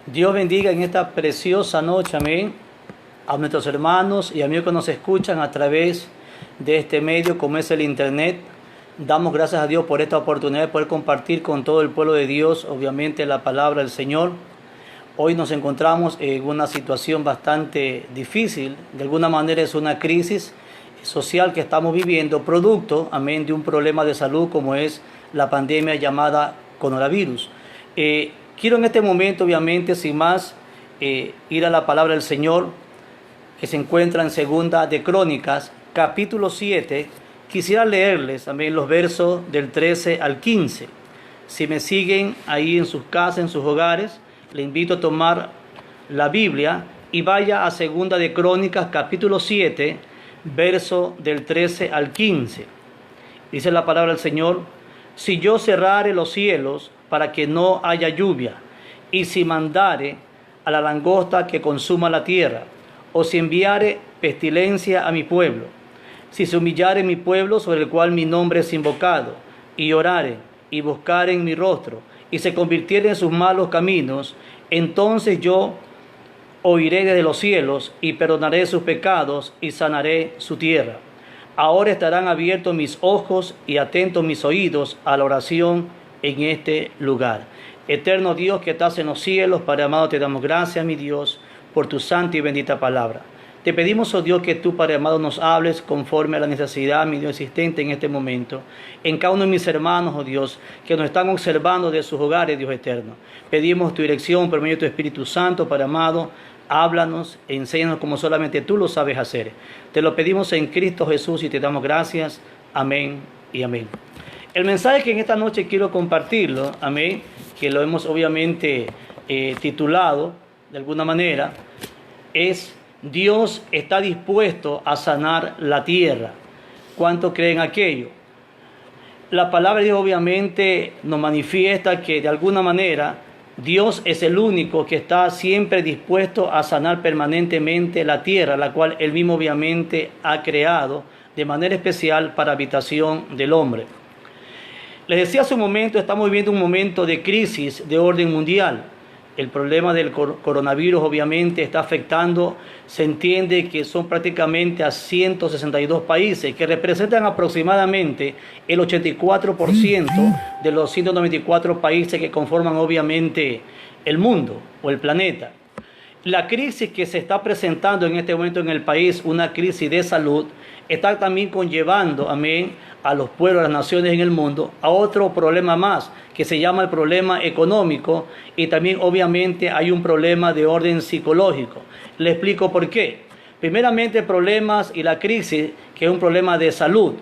Dios bendiga en esta preciosa noche, amén, a nuestros hermanos y amigos que nos escuchan a través de este medio como es el Internet. Damos gracias a Dios por esta oportunidad de poder compartir con todo el pueblo de Dios, obviamente, la palabra del Señor. Hoy nos encontramos en una situación bastante difícil, de alguna manera es una crisis social que estamos viviendo, producto, amén, de un problema de salud como es la pandemia llamada coronavirus. Quiero en este momento, obviamente, sin más, ir a la palabra del Señor, que se encuentra en Segunda de Crónicas, capítulo 7. Quisiera leerles también los versos del 13 al 15. Si me siguen ahí en sus casas, en sus hogares, le invito a tomar la Biblia y vaya a Segunda de Crónicas, capítulo 7, verso del 13 al 15. Dice la palabra del Señor: si yo cerrare los cielos para que no haya lluvia, y si mandare a la langosta que consuma la tierra, o si enviare pestilencia a mi pueblo, si se humillare mi pueblo sobre el cual mi nombre es invocado, y orare, y buscaren mi rostro, y se convirtieren en sus malos caminos, entonces yo oiré desde los cielos, y perdonaré sus pecados, y sanaré su tierra. Ahora estarán abiertos mis ojos y atentos mis oídos a la oración en este lugar. Eterno Dios que estás en los cielos, Padre amado, te damos gracias, mi Dios, por tu santa y bendita palabra. Te pedimos, oh Dios, que tú, Padre amado, nos hables conforme a la necesidad, mi Dios, existente en este momento. En cada uno de mis hermanos, oh Dios, que nos están observando de sus hogares, Dios eterno. Pedimos tu dirección por medio de tu Espíritu Santo, Padre amado. Háblanos, enséñanos como solamente tú lo sabes hacer. Te lo pedimos en Cristo Jesús y te damos gracias. Amén y amén. El mensaje que en esta noche quiero compartirlo, amén, que lo hemos obviamente titulado de alguna manera, es: Dios está dispuesto a sanar la tierra. ¿Cuánto creen aquello? La palabra de Dios obviamente nos manifiesta que de alguna manera Dios es el único que está siempre dispuesto a sanar permanentemente la tierra, la cual Él mismo obviamente ha creado de manera especial para habitación del hombre. Les decía hace un momento, estamos viviendo un momento de crisis de orden mundial. El problema del coronavirus obviamente está afectando, se entiende que son prácticamente a 162 países, que representan aproximadamente el 84% de los 194 países que conforman obviamente el mundo o el planeta. La crisis que se está presentando en este momento en el país, una crisis de salud, está también conllevando, amén, a los pueblos, a las naciones en el mundo, a otro problema más, que se llama el problema económico, y también obviamente hay un problema de orden psicológico. Le explico por qué. Primeramente, problemas y la crisis, que es un problema de salud.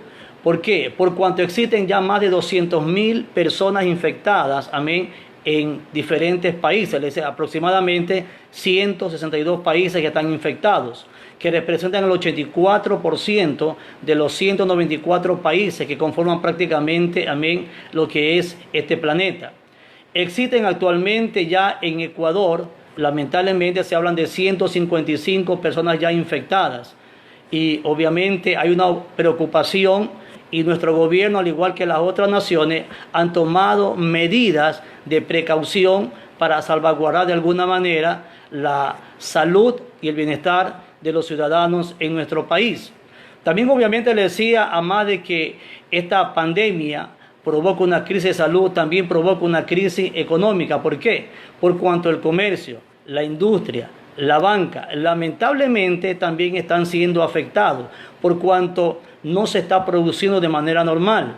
¿Por qué? Por cuanto existen ya más de 200.000 personas infectadas, amén, en diferentes países, es decir, aproximadamente 162 países que están infectados, que representan el 84% de los 194 países que conforman prácticamente, amén, lo que es este planeta. Existen actualmente ya en Ecuador, lamentablemente se hablan de 155 personas ya infectadas, y obviamente hay una preocupación, y nuestro gobierno, al igual que las otras naciones, han tomado medidas de precaución para salvaguardar de alguna manera la salud y el bienestar de los ciudadanos en nuestro país. También obviamente le decía, además de que esta pandemia provoca una crisis de salud, también provoca una crisis económica. ¿Por qué? Por cuanto el comercio, la industria, la banca, lamentablemente también están siendo afectados, por cuanto no se está produciendo de manera normal.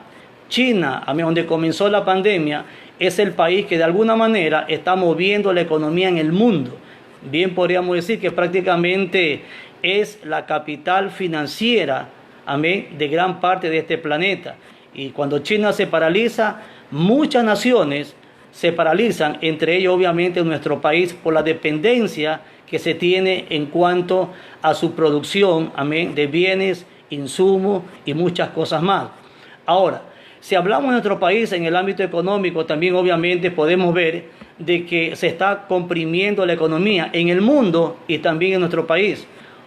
China, donde comenzó la pandemia, es el país que de alguna manera está moviendo la economía en el mundo. Bien podríamos decir que prácticamente es la capital financiera, amén, de gran parte de este planeta. Y cuando China se paraliza, muchas naciones se paralizan, entre ellos obviamente nuestro país, por la dependencia que se tiene en cuanto a su producción, amén, de bienes, insumos y muchas cosas más. Ahora, si hablamos de nuestro país en el ámbito económico, también obviamente podemos ver de que se está comprimiendo la economía en el mundo y también en nuestro país.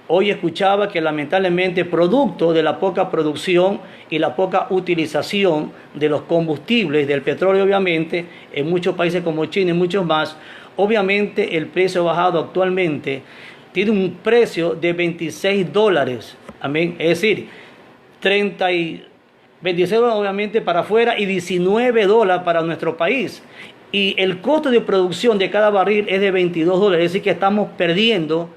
Hoy escuchaba que lamentablemente, producto de la poca producción y la poca utilización de los combustibles, del petróleo obviamente, en muchos países como China y muchos más, obviamente el precio ha bajado actualmente, tiene un precio de $26, amén, es decir, 26 obviamente para afuera y $19 para nuestro país. Y el costo de producción de cada barril es de $22, es decir que estamos perdiendo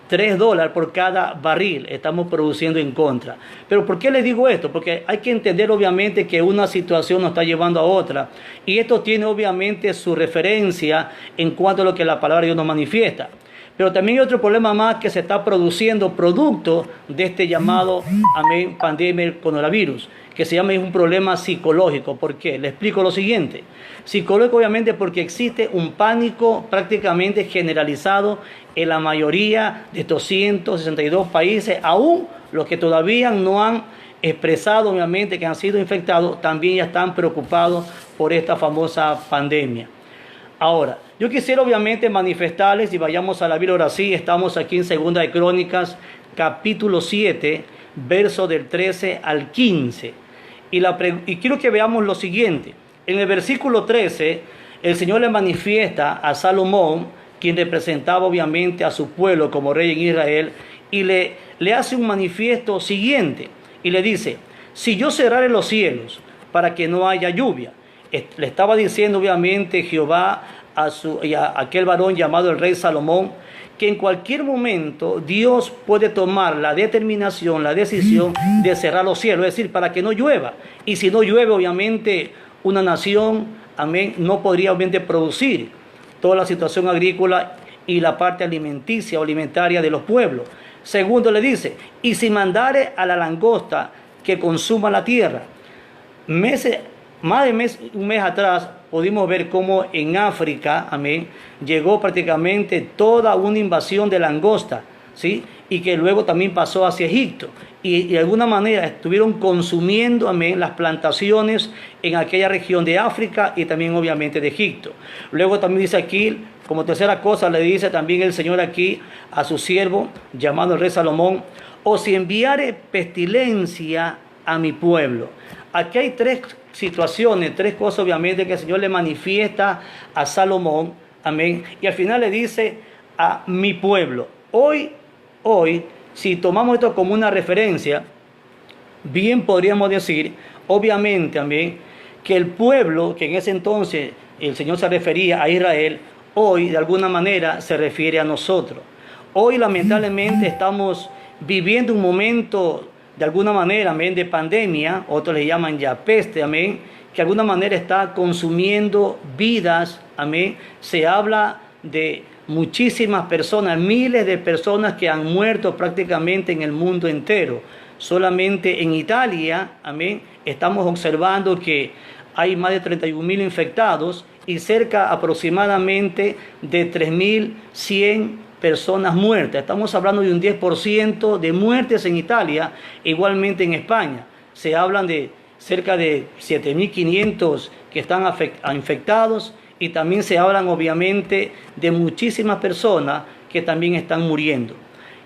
$3 por cada barril, estamos produciendo en contra. Pero ¿por qué les digo esto? Porque hay que entender obviamente que una situación nos está llevando a otra, y esto tiene obviamente su referencia en cuanto a lo que la palabra de Dios nos manifiesta. Pero también hay otro problema más que se está produciendo producto de este llamado, amén, pandemia del coronavirus, que se llama un problema psicológico. ¿Por qué? Le explico lo siguiente. Psicológico obviamente porque existe un pánico prácticamente generalizado en la mayoría de estos 162 países, aún los que todavía no han expresado obviamente que han sido infectados, también ya están preocupados por esta famosa pandemia. Ahora, yo quisiera obviamente manifestarles, y vayamos a la Biblia ahora sí, estamos aquí en Segunda de Crónicas, capítulo 7, verso del 13 al 15. Y quiero que veamos lo siguiente. En el versículo 13, el Señor le manifiesta a Salomón, quien representaba obviamente a su pueblo como rey en Israel, y le hace un manifiesto siguiente, y le dice: si yo cerrare los cielos para que no haya lluvia. Le estaba diciendo obviamente Jehová a aquel varón llamado el rey Salomón, que en cualquier momento Dios puede tomar la determinación, la decisión de cerrar los cielos, es decir, para que no llueva. Y si no llueve, obviamente una nación, amén, no podría obviamente producir toda la situación agrícola y la parte alimenticia o alimentaria de los pueblos. Segundo, le dice: y si mandare a la langosta que consuma la tierra. Más de un mes atrás pudimos ver cómo en África, amén, llegó prácticamente toda una invasión de langosta, ¿sí? Y que luego también pasó hacia Egipto. Y de alguna manera estuvieron consumiendo, amén, las plantaciones en aquella región de África y también obviamente de Egipto. Luego también dice aquí, como tercera cosa, le dice también el Señor aquí a su siervo, llamado el rey Salomón: o si enviare pestilencia a mi pueblo. Aquí hay tres situaciones, tres cosas obviamente que el Señor le manifiesta a Salomón, amén, y al final le dice a mi pueblo. Hoy, si tomamos esto como una referencia, bien podríamos decir, obviamente, amén, que el pueblo, que en ese entonces el Señor se refería a Israel, hoy de alguna manera se refiere a nosotros. Hoy lamentablemente estamos viviendo un momento de alguna manera, amén, de pandemia, otros le llaman ya peste, amén, que de alguna manera está consumiendo vidas, amén. Se habla de muchísimas personas, miles de personas que han muerto prácticamente en el mundo entero. Solamente en Italia, amén, estamos observando que hay más de 31.000 infectados y cerca aproximadamente de 3.100 personas muertas. Estamos hablando de un 10% de muertes en Italia, igualmente en España. Se hablan de cerca de 7.500 que están infectados, y también se hablan obviamente de muchísimas personas que también están muriendo.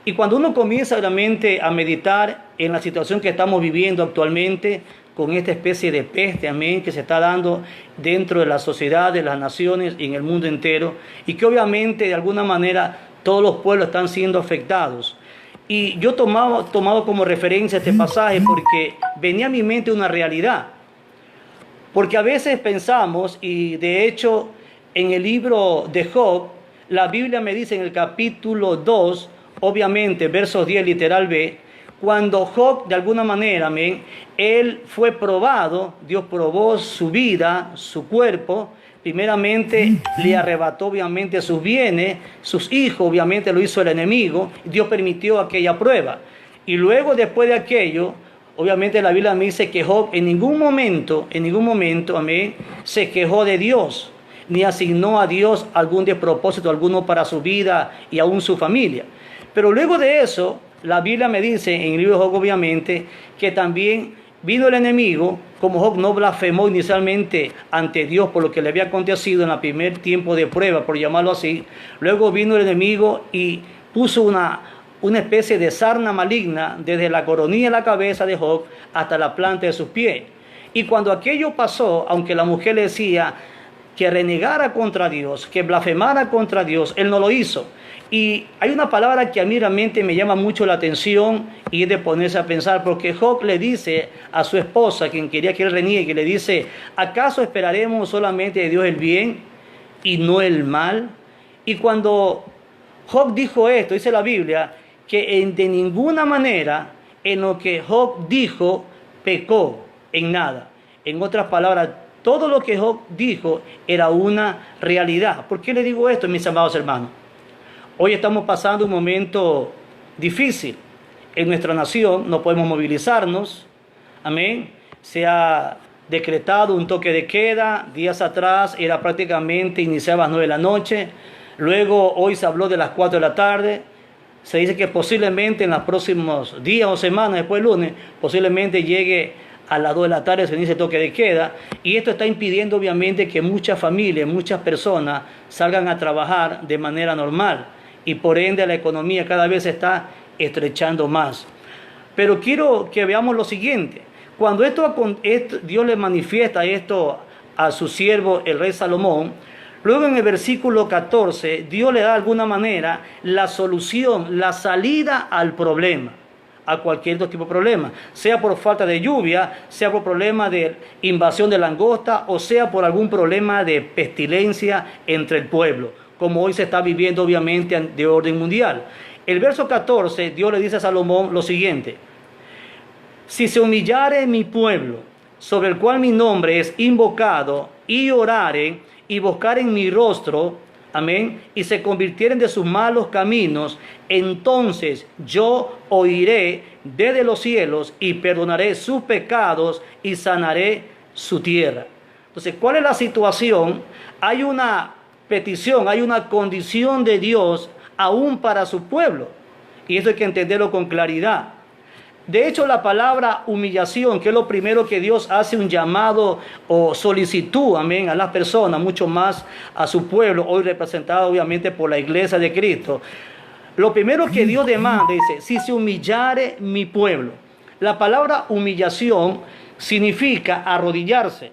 Y cuando uno comienza realmente a meditar en la situación que estamos viviendo actualmente, con esta especie de peste, amén, que se está dando dentro de la sociedad, de las naciones y en el mundo entero, y que obviamente de alguna manera todos los pueblos están siendo afectados. Y yo tomado como referencia este pasaje porque venía a mi mente una realidad. Porque a veces pensamos, y de hecho en el libro de Job, la Biblia me dice en el capítulo 2, obviamente versos 10 literal B, cuando Job de alguna manera, amén, él fue probado, Dios probó su vida, su cuerpo. Primeramente le arrebató obviamente sus bienes, sus hijos, obviamente lo hizo el enemigo. Dios permitió aquella prueba. Y luego, después de aquello, obviamente la Biblia me dice que Job en ningún momento, amén, se quejó de Dios, ni asignó a Dios algún despropósito alguno para su vida y aún su familia. Pero luego de eso, la Biblia me dice en el libro de Job, obviamente, que también vino el enemigo. Como Job no blasfemó inicialmente ante Dios por lo que le había acontecido en el primer tiempo de prueba, por llamarlo así, luego vino el enemigo y puso una especie de sarna maligna desde la coronilla de la cabeza de Job hasta la planta de sus pies. Y cuando aquello pasó, aunque la mujer le decía: que renegara contra Dios, que blasfemara contra Dios. Él no lo hizo. Y hay una palabra que a mí realmente me llama mucho la atención y es de ponerse a pensar, porque Job le dice a su esposa, quien quería que él reniegue, le dice: ¿acaso esperaremos solamente de Dios el bien y no el mal? Y cuando Job dijo esto, dice la Biblia, que de ninguna manera en lo que Job dijo pecó en nada. En otras palabras, todo lo que Job dijo era una realidad. ¿Por qué le digo esto, mis amados hermanos? Hoy estamos pasando un momento difícil en nuestra nación, no podemos movilizarnos, amén. Se ha decretado un toque de queda, días atrás era prácticamente, iniciaba a las 9 de la noche, luego hoy se habló de las 4 de la tarde, se dice que posiblemente en los próximos días o semanas, después del lunes, posiblemente llegue a las 2 de la tarde, se inicia el toque de queda, y esto está impidiendo obviamente que muchas familias, muchas personas salgan a trabajar de manera normal. Y por ende la economía cada vez se está estrechando más. Pero quiero que veamos lo siguiente. Cuando Dios le manifiesta esto a su siervo, el rey Salomón, luego en el versículo 14, Dios le da de alguna manera la solución, la salida al problema, a cualquier otro tipo de problema, sea por falta de lluvia, sea por problema de invasión de langosta, o sea por algún problema de pestilencia entre el pueblo, como hoy se está viviendo obviamente de orden mundial. El verso 14, Dios le dice a Salomón lo siguiente: si se humillare mi pueblo, sobre el cual mi nombre es invocado, y oraren, y buscaren mi rostro, amén, y se convirtieren de sus malos caminos, entonces yo oiré desde los cielos, y perdonaré sus pecados, y sanaré su tierra. Entonces, ¿cuál es la situación? Hay una petición, hay una condición de Dios aún para su pueblo, y eso hay que entenderlo con claridad. De hecho, la palabra humillación, que es lo primero que Dios hace un llamado o solicitud, amén, a las personas, mucho más a su pueblo, hoy representado obviamente por la iglesia de Cristo. Lo primero que Dios demanda, dice: si se humillare mi pueblo. La palabra humillación significa arrodillarse,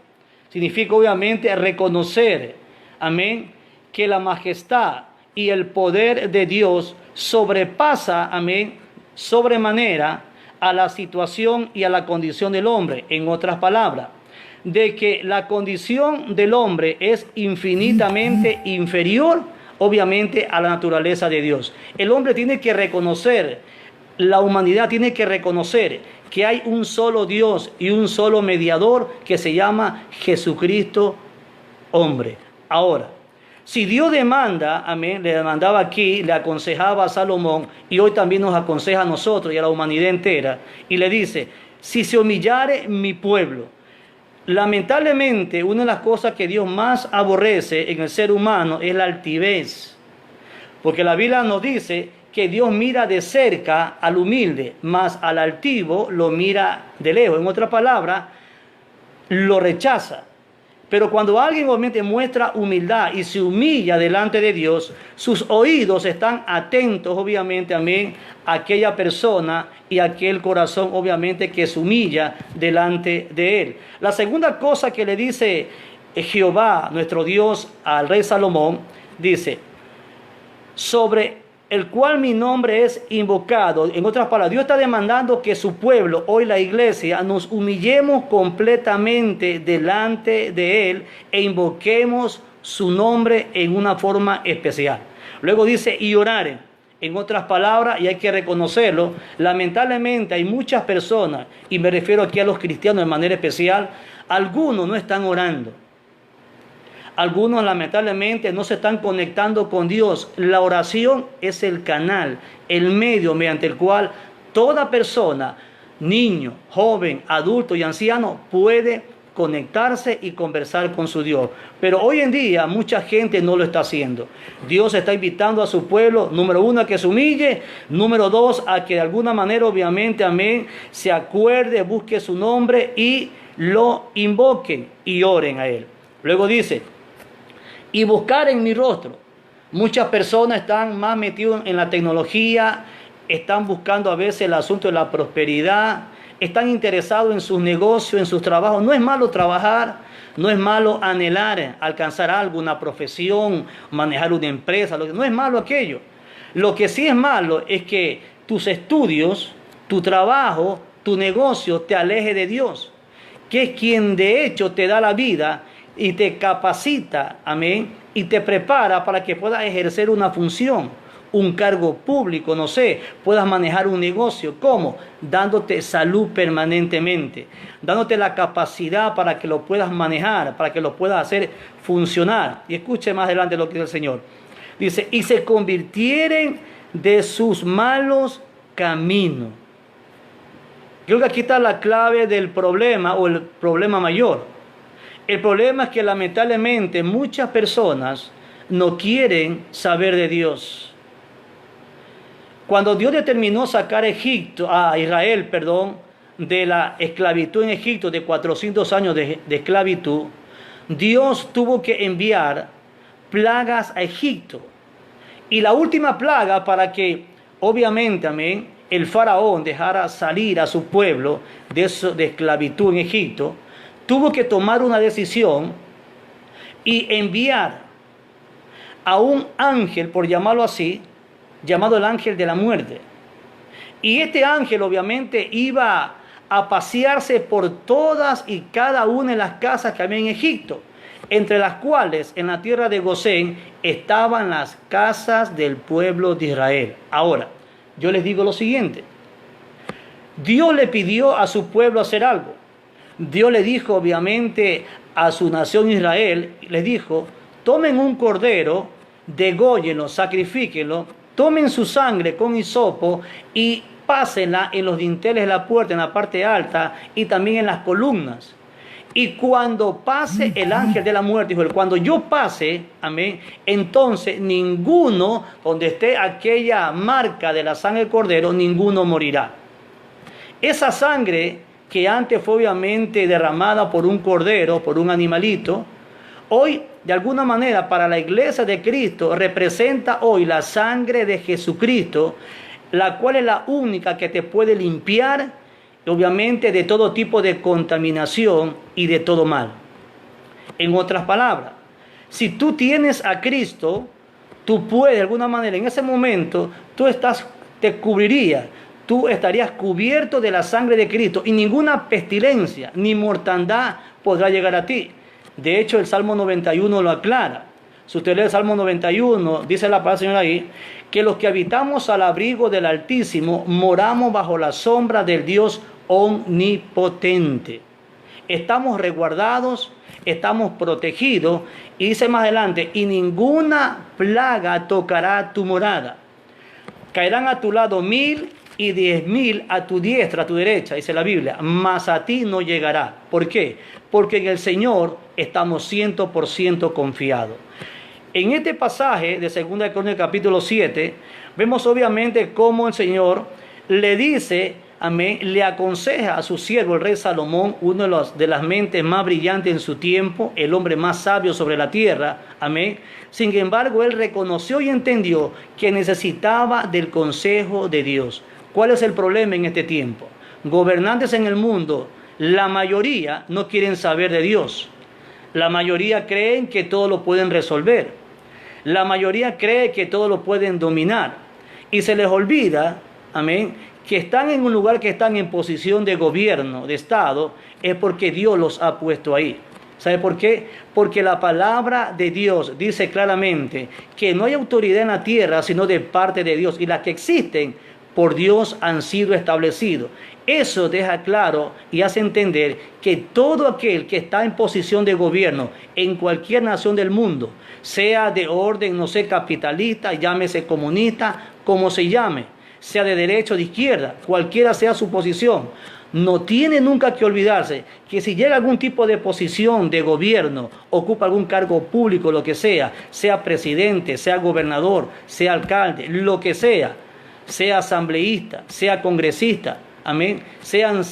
significa obviamente reconocer, amén, que la majestad y el poder de Dios sobrepasa, amén, sobremanera a la situación y a la condición del hombre. En otras palabras, de que la condición del hombre es infinitamente inferior, obviamente, a la naturaleza de Dios. El hombre tiene que reconocer, la humanidad tiene que reconocer que hay un solo Dios y un solo mediador que se llama Jesucristo, hombre. Ahora, si Dios demanda, amén, le demandaba aquí, le aconsejaba a Salomón, y hoy también nos aconseja a nosotros y a la humanidad entera, y le dice: si se humillare mi pueblo. Lamentablemente, una de las cosas que Dios más aborrece en el ser humano es la altivez, porque la Biblia nos dice que Dios mira de cerca al humilde, mas al altivo lo mira de lejos. En otras palabras, lo rechaza. Pero cuando alguien obviamente muestra humildad y se humilla delante de Dios, sus oídos están atentos obviamente, amén, a aquella persona y a aquel corazón obviamente que se humilla delante de él. La segunda cosa que le dice Jehová, nuestro Dios, al rey Salomón, dice: sobre el cual mi nombre es invocado. En otras palabras, Dios está demandando que su pueblo, hoy la iglesia, nos humillemos completamente delante de Él e invoquemos su nombre en una forma especial. Luego dice: y oraren. En otras palabras, y hay que reconocerlo, lamentablemente hay muchas personas, y me refiero aquí a los cristianos de manera especial, algunos no están orando. Algunos lamentablemente no se están conectando con Dios. La oración es el canal, el medio mediante el cual toda persona, niño, joven, adulto y anciano puede conectarse y conversar con su Dios. Pero hoy en día mucha gente no lo está haciendo. Dios está invitando a su pueblo, número uno, a que se humille, número dos, a que de alguna manera obviamente, amén, se acuerde, busque su nombre y lo invoquen y oren a Él. Luego dice: y buscar en mi rostro. Muchas personas están más metidas en la tecnología, están buscando a veces el asunto de la prosperidad, están interesados en sus negocios, en sus trabajos. No es malo trabajar, No es malo anhelar alcanzar algo, una profesión, manejar una empresa. No es malo aquello. Lo que sí es malo es que tus estudios, tu trabajo, tu negocio te aleje de Dios, que es quien de hecho te da la vida y te capacita, amén, y te prepara para que puedas ejercer una función, un cargo público, no sé, puedas manejar un negocio. ¿Cómo? Dándote salud permanentemente, dándote la capacidad para que lo puedas manejar, para que lo puedas hacer funcionar. Y escuche más adelante lo que dice el Señor. Dice, y se convirtieren de sus malos caminos. Creo que aquí está la clave del problema o el problema mayor. El problema es que lamentablemente muchas personas no quieren saber de Dios. Cuando Dios determinó sacar a Israel, de la esclavitud en Egipto, de 400 años de esclavitud, Dios tuvo que enviar plagas a Egipto. Y la última plaga, para que obviamente, amén, el faraón dejara salir a su pueblo de esclavitud en Egipto, tuvo que tomar una decisión y enviar a un ángel, por llamarlo así, llamado el ángel de la muerte. Y este ángel obviamente iba a pasearse por todas y cada una de las casas que había en Egipto, entre las cuales en la tierra de Gosén estaban las casas del pueblo de Israel. Ahora, yo les digo lo siguiente. Dios le pidió a su pueblo hacer algo. Dios le dijo obviamente a su nación Israel, les dijo, tomen un cordero, dególlenlo, sacrifíquenlo, tomen su sangre con hisopo y pásenla en los dinteles de la puerta, en la parte alta y también en las columnas. Y cuando pase el ángel de la muerte, dijo él, cuando yo pase, amén, entonces ninguno, donde esté aquella marca de la sangre del cordero, ninguno morirá. Esa sangre que antes fue obviamente derramada por un cordero, por un animalito, hoy de alguna manera para la iglesia de Cristo representa hoy la sangre de Jesucristo, la cual es la única que te puede limpiar obviamente de todo tipo de contaminación y de todo mal. En otras palabras, si tú tienes a Cristo, tú puedes de alguna manera, en ese momento, te cubrirías, tú estarías cubierto de la sangre de Cristo y ninguna pestilencia ni mortandad podrá llegar a ti. De hecho, el Salmo 91 lo aclara. Si usted lee el Salmo 91, dice la palabra del Señor ahí, que los que habitamos al abrigo del Altísimo moramos bajo la sombra del Dios omnipotente. Estamos resguardados, estamos protegidos, y dice más adelante, y ninguna plaga tocará tu morada. Caerán a tu lado 1000 y 10.000 a tu diestra, a tu derecha, dice la Biblia, mas a ti no llegará. ¿Por qué? Porque en el Señor estamos 100% confiados. En este pasaje de 2 Crónicas capítulo 7, vemos obviamente cómo el Señor le dice, amén, le aconseja a su siervo el rey Salomón, uno de las mentes más brillantes en su tiempo, el hombre más sabio sobre la tierra, amén. Sin embargo, él reconoció y entendió que necesitaba del consejo de Dios. ¿Cuál es el problema en este tiempo? Gobernantes en el mundo, la mayoría no quieren saber de Dios. La mayoría creen que todo lo pueden resolver. La mayoría cree que todo lo pueden dominar. Y se les olvida, amén, que están en un lugar, que están en posición de gobierno, de Estado, es porque Dios los ha puesto ahí. ¿Sabe por qué? Porque la palabra de Dios dice claramente que no hay autoridad en la tierra sino de parte de Dios. Y las que existen por Dios han sido establecidos. Eso deja claro y hace entender que todo aquel que está en posición de gobierno en cualquier nación del mundo, sea de orden, no sé, capitalista, llámese comunista, como se llame, sea de derecha o de izquierda, cualquiera sea su posición, no tiene nunca que olvidarse que si llega a algún tipo de posición de gobierno, ocupa algún cargo público, lo que sea presidente, sea gobernador, sea alcalde, lo que sea asambleísta, sea congresista, amén, sean,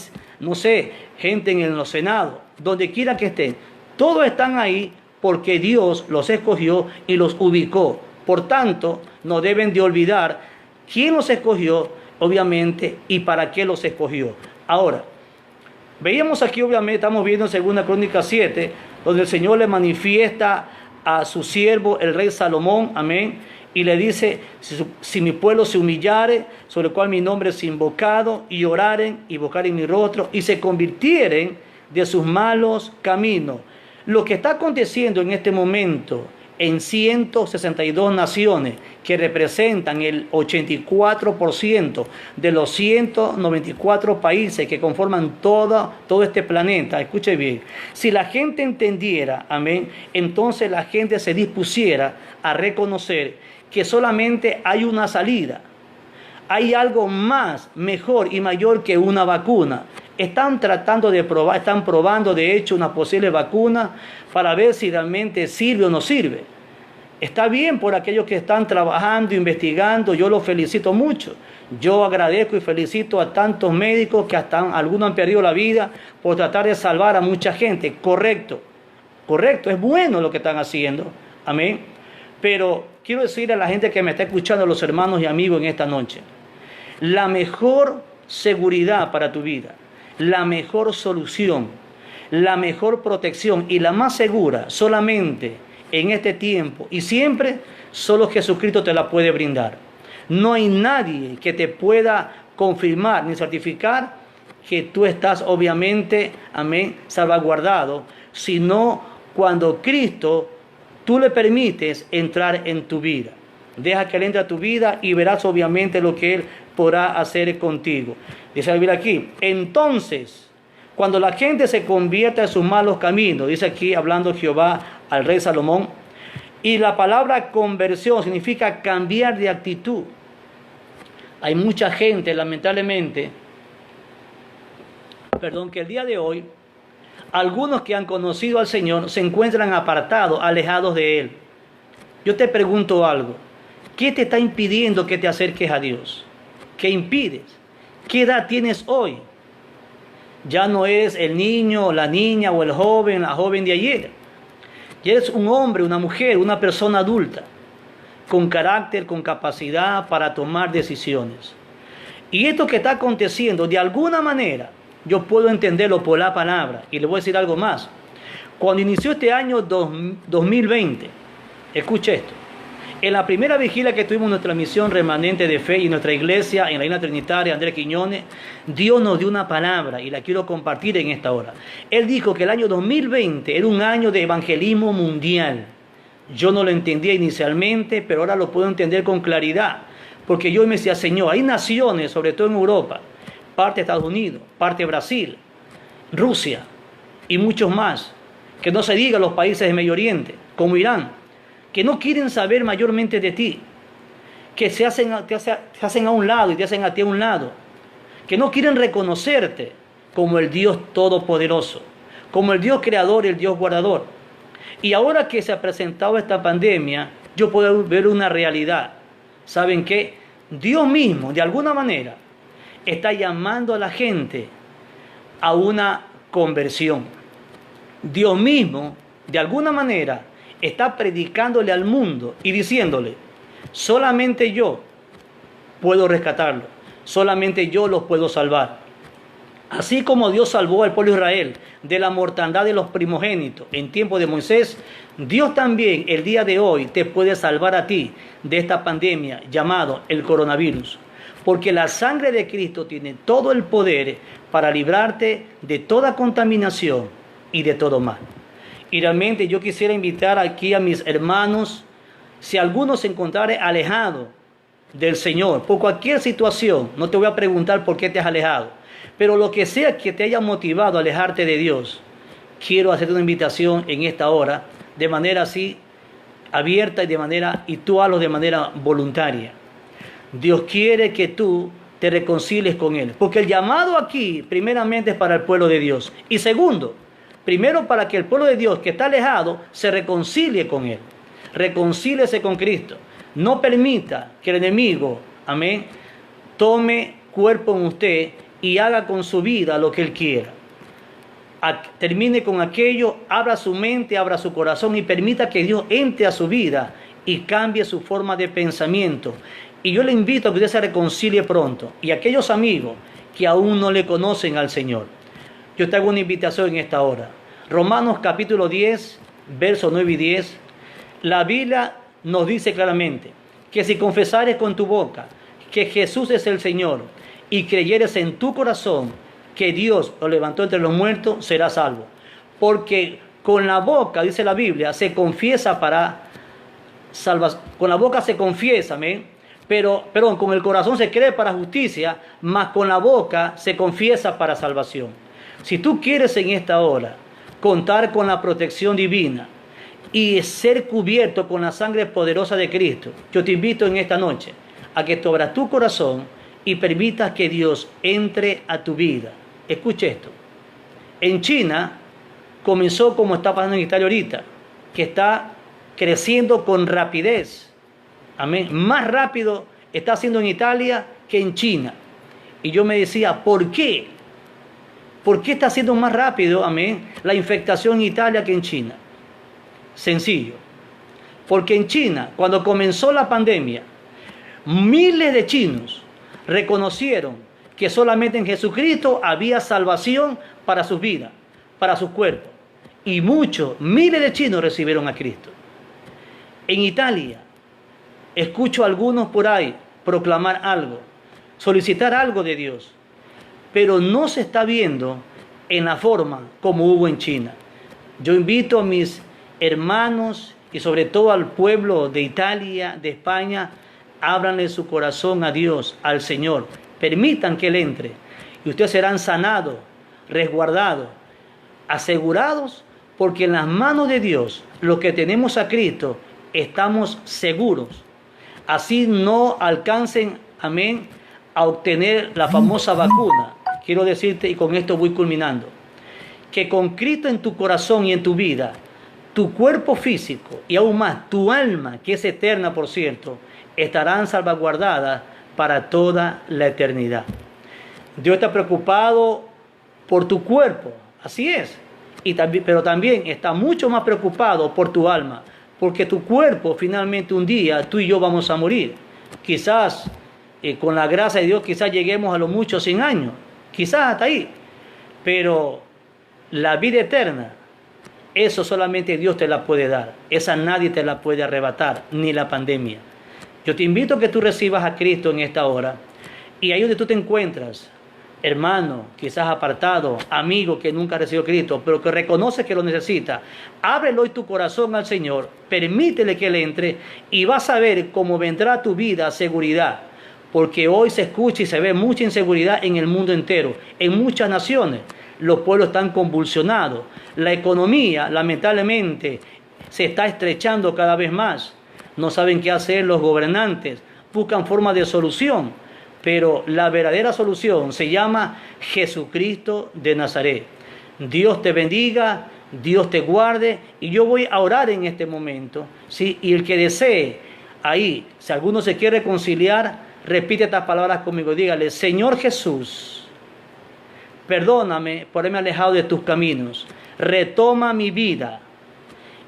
no sé, gente en los senados, donde quiera que estén, todos están ahí porque Dios los escogió y los ubicó. Por tanto, no deben de olvidar quién los escogió, obviamente, y para qué los escogió. Ahora, veíamos aquí, obviamente, estamos viendo en 2 Crónicas 7, donde el Señor le manifiesta a su siervo, el rey Salomón, amén, y le dice, si mi pueblo se humillare, sobre el cual mi nombre es invocado, y oraren, invocaren mi rostro, y se convirtieren de sus malos caminos. Lo que está aconteciendo en este momento en 162 naciones, que representan el 84% de los 194 países que conforman todo este planeta. Escuche bien, si la gente entendiera, amén, entonces la gente se dispusiera a reconocer que solamente hay una salida. Hay algo más, mejor y mayor que una vacuna. Están tratando de probar, están probando de hecho una posible vacuna para ver si realmente sirve o no sirve. Está bien por aquellos que están trabajando, investigando, yo los felicito mucho. Yo agradezco y felicito a tantos médicos que hasta algunos han perdido la vida por tratar de salvar a mucha gente. Correcto, correcto, es bueno lo que están haciendo. Amén. Pero quiero decirle a la gente que me está escuchando, a los hermanos y amigos en esta noche, la mejor seguridad para tu vida, la mejor solución, la mejor protección y la más segura solamente en este tiempo y siempre solo Jesucristo te la puede brindar. No hay nadie que te pueda confirmar ni certificar que tú estás obviamente, amén, salvaguardado, sino cuando Cristo tú le permites entrar en tu vida. Deja que Él entre a tu vida y verás obviamente lo que Él podrá hacer contigo. Dice la Biblia aquí, entonces, cuando la gente se convierta en sus malos caminos, dice aquí hablando Jehová al rey Salomón, y la palabra conversión significa cambiar de actitud. Hay mucha gente, lamentablemente, que el día de hoy, algunos que han conocido al Señor se encuentran apartados, alejados de Él. Yo te pregunto algo, ¿qué te está impidiendo que te acerques a Dios? ¿Qué impides? ¿Qué edad tienes hoy? Ya no eres el niño, la niña o el joven, la joven de ayer. Ya eres un hombre, una mujer, una persona adulta, con carácter, con capacidad para tomar decisiones. Y esto que está aconteciendo, de alguna manera, yo puedo entenderlo por la palabra. Y le voy a decir algo más. Cuando inició este año 2020, escuche esto. En la primera vigilia que tuvimos nuestra misión remanente de fe y nuestra iglesia en la isla trinitaria, Andrés Quiñones, Dios nos dio una palabra y la quiero compartir en esta hora. Él dijo que el año 2020 era un año de evangelismo mundial. Yo no lo entendía inicialmente, pero ahora lo puedo entender con claridad. Porque yo me decía, Señor, hay naciones, sobre todo en Europa, parte de Estados Unidos, parte de Brasil, Rusia y muchos más, que no se diga los países de Medio Oriente, como Irán, que no quieren saber mayormente de ti, que te hacen a un lado y te hacen a ti a un lado, que no quieren reconocerte como el Dios Todopoderoso, como el Dios Creador y el Dios Guardador. Y ahora que se ha presentado esta pandemia, yo puedo ver una realidad. ¿Saben qué? Dios mismo, de alguna manera, está llamando a la gente a una conversión. Dios mismo, de alguna manera, está predicándole al mundo y diciéndole, solamente yo puedo rescatarlo, solamente yo los puedo salvar. Así como Dios salvó al pueblo de Israel de la mortandad de los primogénitos en tiempo de Moisés, Dios también el día de hoy te puede salvar a ti de esta pandemia llamado el coronavirus. Porque la sangre de Cristo tiene todo el poder para librarte de toda contaminación y de todo mal. Y realmente yo quisiera invitar aquí a mis hermanos, si alguno se encontrare alejado del Señor, por cualquier situación, no te voy a preguntar por qué te has alejado, pero lo que sea que te haya motivado a alejarte de Dios, quiero hacerte una invitación en esta hora, de manera así abierta y tú hazlo de manera voluntaria. Dios quiere que tú te reconcilies con Él, porque el llamado aquí primeramente es para el pueblo de Dios, y segundo, primero para que el pueblo de Dios que está alejado se reconcilie con Él. Reconcíliese con Cristo. No permita que el enemigo, amén, tome cuerpo en usted y haga con su vida lo que Él quiera. Termine con aquello, abra su mente, abra su corazón y permita que Dios entre a su vida y cambie su forma de pensamiento. Y yo le invito a que usted se reconcilie pronto. Y aquellos amigos que aún no le conocen al Señor, yo te hago una invitación en esta hora. Romanos capítulo 10, versos 9 y 10, la Biblia nos dice claramente que si confesares con tu boca que Jesús es el Señor y creyeres en tu corazón que Dios lo levantó entre los muertos, serás salvo. Porque con la boca, dice la Biblia, se confiesa para salvación. Con la boca se confiesa, amén. Perdón, con el corazón se cree para justicia, mas con la boca se confiesa para salvación. Si tú quieres en esta hora contar con la protección divina y ser cubierto con la sangre poderosa de Cristo, yo te invito en esta noche a que tú abras tu corazón y permitas que Dios entre a tu vida. Escuche esto. En China comenzó como está pasando en Italia ahorita, que está creciendo con rapidez. Amén. Más rápido está haciendo en Italia que en China. Y yo me decía, ¿por qué? ¿Por qué está haciendo más rápido, amén, la infectación en Italia que en China? Sencillo. Porque en China, cuando comenzó la pandemia, miles de chinos reconocieron que solamente en Jesucristo había salvación para sus vidas, para sus cuerpos. Y miles de chinos recibieron a Cristo. En Italia, escucho a algunos por ahí proclamar algo, solicitar algo de Dios, pero no se está viendo en la forma como hubo en China. Yo invito a mis hermanos y sobre todo al pueblo de Italia, de España, ábranle su corazón a Dios, al Señor. Permitan que Él entre y ustedes serán sanados, resguardados, asegurados, porque en las manos de Dios, los que tenemos a Cristo, estamos seguros. Así no alcancen, amén, a obtener la famosa vacuna. Quiero decirte, y con esto voy culminando, que con Cristo en tu corazón y en tu vida, tu cuerpo físico y aún más tu alma, que es eterna por cierto, estarán salvaguardadas para toda la eternidad. Dios está preocupado por tu cuerpo, así es, pero también está mucho más preocupado por tu alma, porque tu cuerpo finalmente un día tú y yo vamos a morir. Quizás con la gracia de Dios quizás lleguemos a lo mucho 100 años, quizás hasta ahí, pero la vida eterna, eso solamente Dios te la puede dar, esa nadie te la puede arrebatar, ni la pandemia. Yo te invito a que tú recibas a Cristo en esta hora, y ahí donde tú te encuentras, hermano, quizás apartado, amigo que nunca ha recibido a Cristo, pero que reconoce que lo necesita, ábrele hoy tu corazón al Señor, permítele que Él entre, y vas a ver cómo vendrá a tu vida seguridad, porque hoy se escucha y se ve mucha inseguridad en el mundo entero, en muchas naciones. Los pueblos están convulsionados, la economía lamentablemente se está estrechando cada vez más, no saben qué hacer los gobernantes, buscan formas de solución, pero la verdadera solución se llama Jesucristo de Nazaret. Dios te bendiga, Dios te guarde, y yo voy a orar en este momento, ¿sí? Y el que desee ahí, si alguno se quiere reconciliar, repite estas palabras conmigo, dígale: Señor Jesús, perdóname por haberme alejado de tus caminos, retoma mi vida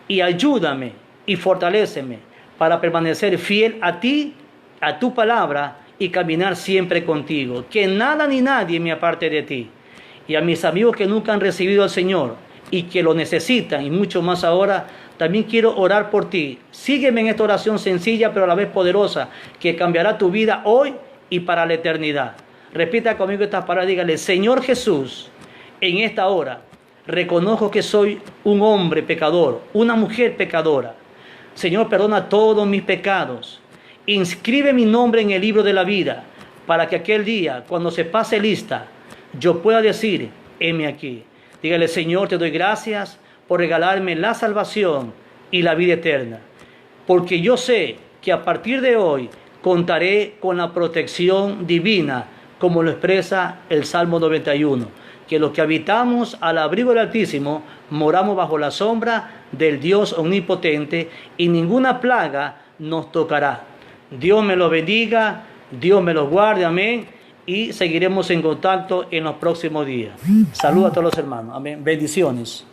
y ayúdame y fortaléceme para permanecer fiel a ti, a tu palabra, y caminar siempre contigo. Que nada ni nadie me aparte de ti. Y a mis amigos que nunca han recibido al Señor y que lo necesitan, y mucho más ahora, también quiero orar por ti. Sígueme en esta oración sencilla pero a la vez poderosa, que cambiará tu vida hoy y para la eternidad. Repita conmigo estas palabras, dígale: Señor Jesús, en esta hora reconozco que soy un hombre pecador, una mujer pecadora. Señor, perdona todos mis pecados. Inscribe mi nombre en el libro de la vida, para que aquel día, cuando se pase lista, yo pueda decir: heme aquí. Dígale: Señor, te doy gracias por regalarme la salvación y la vida eterna, porque yo sé que a partir de hoy contaré con la protección divina, como lo expresa el Salmo 91, que los que habitamos al abrigo del Altísimo moramos bajo la sombra del Dios omnipotente, y ninguna plaga nos tocará. Dios me los bendiga, Dios me los guarde, amén, y seguiremos en contacto en los próximos días. Saludos a todos los hermanos, amén, bendiciones.